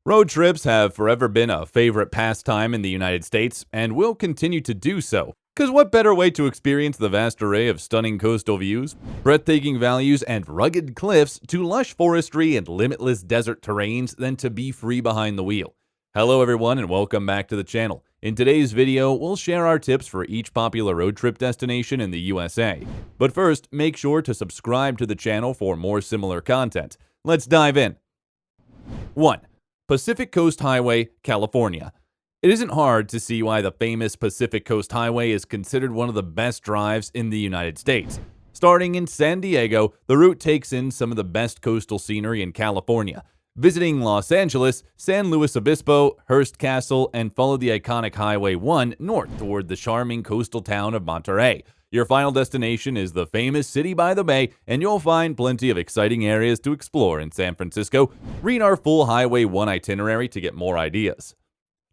Road trips have forever been a favorite pastime in the United States and will continue to do so. Because what better way to experience the vast array of stunning coastal views, breathtaking valleys, and rugged cliffs to lush forestry and limitless desert terrains than to be free behind the wheel? Hello everyone and welcome back to the channel. In today's video, we'll share our tips for each popular road trip destination in the USA. But first, make sure to subscribe to the channel for more similar content. Let's dive in. 1. Pacific Coast Highway, California. It isn't hard to see why the famous Pacific Coast Highway is considered one of the best drives in the United States. Starting in San Diego, the route takes in some of the best coastal scenery in California, visiting Los Angeles, San Luis Obispo, Hearst Castle, and follow the iconic Highway 1 north toward the charming coastal town of Monterey. Your final destination is the famous City by the Bay, and you'll find plenty of exciting areas to explore in San Francisco. Read our full Highway 1 itinerary to get more ideas.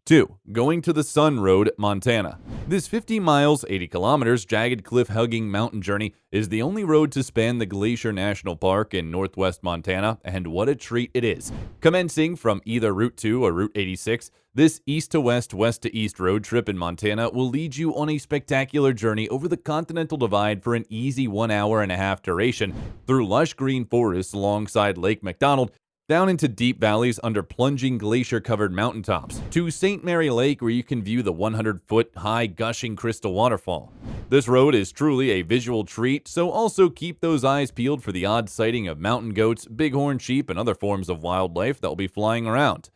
2. Going to the Sun Road, Montana. This 50 miles, 80 kilometers, jagged cliff-hugging mountain journey is the only road to span the Glacier National Park in northwest Montana, and what a treat it is. Commencing from either Route 2 or Route 86, this east to west, west to east road trip in Montana will lead you on a spectacular journey over the Continental Divide for an easy 1 hour and a half duration, through lush green forests alongside Lake McDonald, down into deep valleys under plunging glacier-covered mountaintops, to St. Mary Lake where you can view the 100-foot-high gushing crystal waterfall. This road is truly a visual treat, so also keep those eyes peeled for the odd sighting of mountain goats, bighorn sheep, and other forms of wildlife that will be flying around.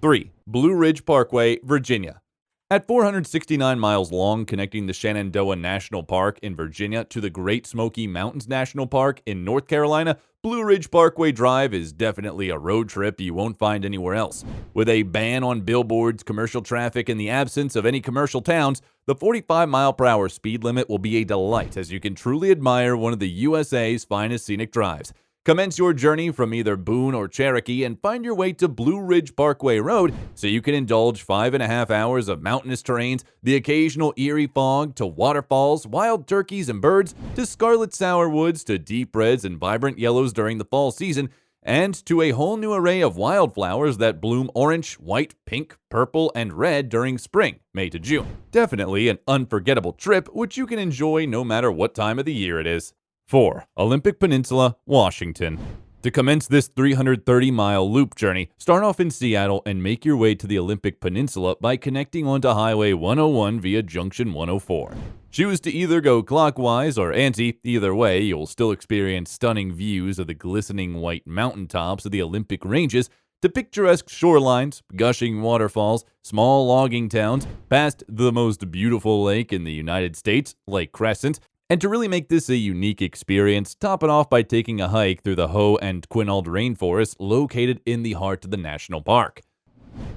3. Blue Ridge Parkway, Virginia. At 469 miles long, connecting the Shenandoah National Park in Virginia to the Great Smoky Mountains National Park in North Carolina, Blue Ridge Parkway Drive is definitely a road trip you won't find anywhere else. With a ban on billboards, commercial traffic, and the absence of any commercial towns, the 45-mile-per-hour speed limit will be a delight as you can truly admire one of the USA's finest scenic drives. Commence your journey from either Boone or Cherokee and find your way to Blue Ridge Parkway Road so you can indulge 5.5 hours of mountainous terrains, the occasional eerie fog, to waterfalls, wild turkeys and birds, to scarlet sour woods, to deep reds and vibrant yellows during the fall season, and to a whole new array of wildflowers that bloom orange, white, pink, purple, and red during spring, May to June. Definitely an unforgettable trip which you can enjoy no matter what time of the year it is. 4. Olympic Peninsula, Washington. To commence this 330-mile loop journey, start off in Seattle and make your way to the Olympic Peninsula by connecting onto Highway 101 via Junction 104. Choose to either go clockwise or anti. Either way, you'll still experience stunning views of the glistening white mountaintops of the Olympic Ranges, to picturesque shorelines, gushing waterfalls, small logging towns, past the most beautiful lake in the United States, Lake Crescent. And to really make this a unique experience, top it off by taking a hike through the Hoh and Quinault rainforest located in the heart of the national park.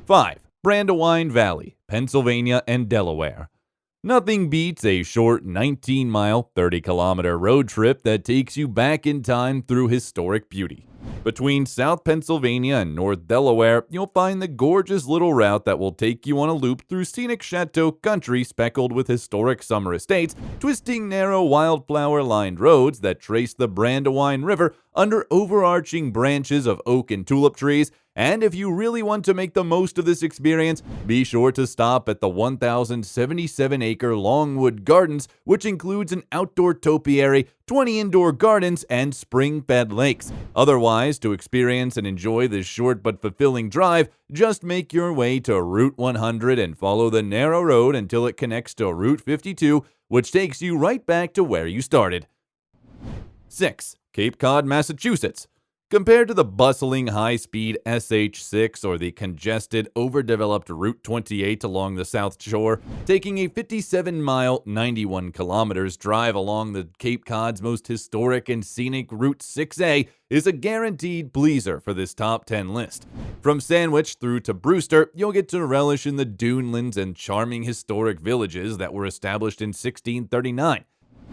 5. Brandywine Valley, Pennsylvania and Delaware. Nothing beats a short 19-mile, 30-kilometer road trip that takes you back in time through historic beauty. Between South Pennsylvania and North Delaware, you'll find the gorgeous little route that will take you on a loop through scenic chateau country speckled with historic summer estates, twisting narrow wildflower-lined roads that trace the Brandywine River under overarching branches of oak and tulip trees. And if you really want to make the most of this experience, be sure to stop at the 1,077-acre Longwood Gardens, which includes an outdoor topiary, 20 indoor gardens, and spring-fed lakes. Otherwise, to experience and enjoy this short but fulfilling drive, just make your way to Route 100 and follow the narrow road until it connects to Route 52, which takes you right back to where you started. 6. Cape Cod, Massachusetts. Compared to the bustling high-speed SH6 or the congested, overdeveloped Route 28 along the South Shore, taking a 57-mile, 91 kilometers drive along the Cape Cod's most historic and scenic Route 6A is a guaranteed pleaser for this top 10 list. From Sandwich through to Brewster, you'll get to relish in the dunelands and charming historic villages that were established in 1639,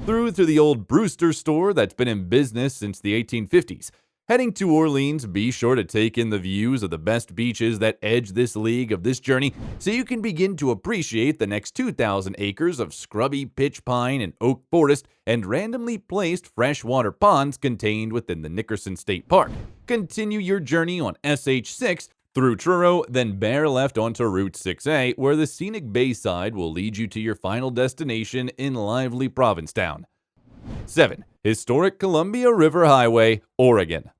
through to the old Brewster store that's been in business since the 1850s. Heading to Orleans, be sure to take in the views of the best beaches that edge this league of this journey so you can begin to appreciate the next 2,000 acres of scrubby pitch pine and oak forest and randomly placed freshwater ponds contained within the Nickerson State Park. Continue your journey on SH6 through Truro, then bear left onto Route 6A, where the scenic Bayside will lead you to your final destination in lively Provincetown. 7. Historic Columbia River Highway, Oregon.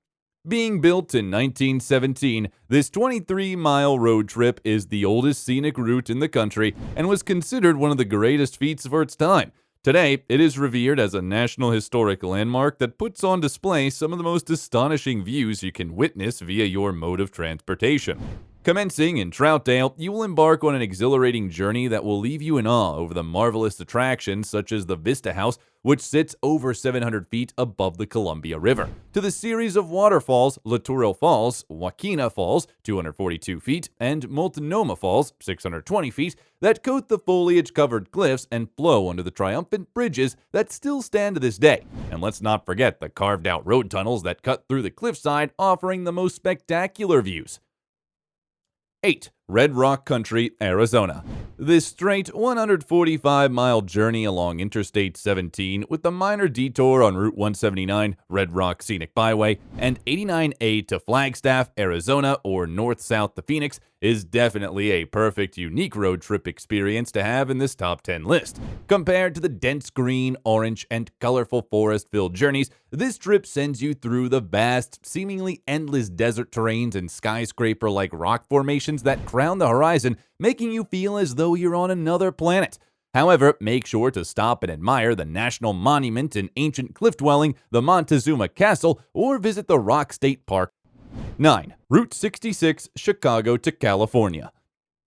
Being built in 1917, this 23-mile road trip is the oldest scenic route in the country and was considered one of the greatest feats for its time. Today, it is revered as a National Historic Landmark that puts on display some of the most astonishing views you can witness via your mode of transportation. Commencing in Troutdale, you will embark on an exhilarating journey that will leave you in awe over the marvelous attractions such as the Vista House, which sits over 700 feet above the Columbia River, to the series of waterfalls Laturo Falls, Wakena Falls, 242 feet, and Multnomah Falls, 620 feet, that coat the foliage-covered cliffs and flow under the triumphant bridges that still stand to this day. And let's not forget the carved-out road tunnels that cut through the cliffside, offering the most spectacular views. 8. Red Rock Country, Arizona. This straight 145-mile journey along Interstate 17 with the minor detour on Route 179, Red Rock Scenic Byway, and 89A to Flagstaff, Arizona, or north-south to Phoenix is definitely a perfect, unique road trip experience to have in this top 10 list. Compared to the dense green, orange, and colorful forest-filled journeys, this trip sends you through the vast, seemingly endless desert terrains and skyscraper-like rock formations that crown the horizon, making you feel as though you're on another planet. However, make sure to stop and admire the national monument and ancient cliff dwelling, the Montezuma Castle, or visit the Rock State Park. 9. Route 66, Chicago to California.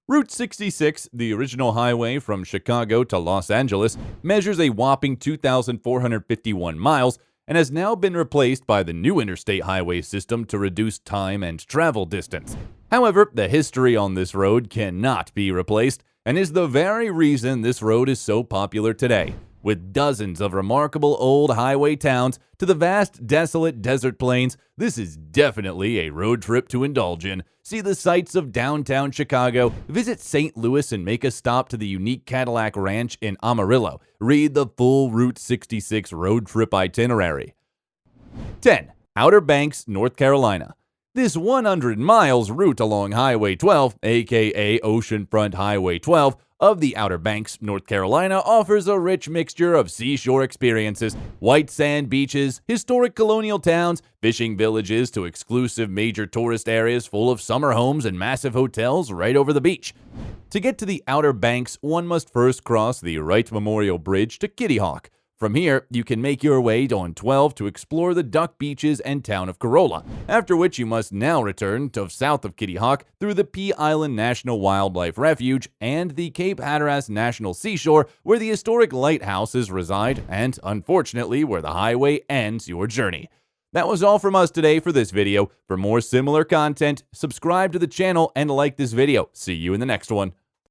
Route 66, the original highway from Chicago to Los Angeles, measures a whopping 2,451 miles and has now been replaced by the new interstate highway system to reduce time and travel distance. However, the history on this road cannot be replaced and is the very reason this road is so popular today. With dozens of remarkable old highway towns to the vast, desolate desert plains, this is definitely a road trip to indulge in. See the sights of downtown Chicago, visit St. Louis and make a stop to the unique Cadillac Ranch in Amarillo. Read the full Route 66 road trip itinerary. 10. Outer Banks, North Carolina. This 100 miles route along Highway 12, aka Oceanfront Highway 12, of the Outer Banks, North Carolina, offers a rich mixture of seashore experiences, white sand beaches, historic colonial towns, fishing villages to exclusive major tourist areas full of summer homes and massive hotels right over the beach. To get to the Outer Banks, one must first cross the Wright Memorial Bridge to Kitty Hawk. From here, you can make your way on 12 to explore the Duck Beaches and town of Corolla, after which you must now return to south of Kitty Hawk through the Pea Island National Wildlife Refuge and the Cape Hatteras National Seashore, where the historic lighthouses reside and, unfortunately, where the highway ends your journey. That was all from us today for this video. For more similar content, subscribe to the channel and like this video. See you in the next one.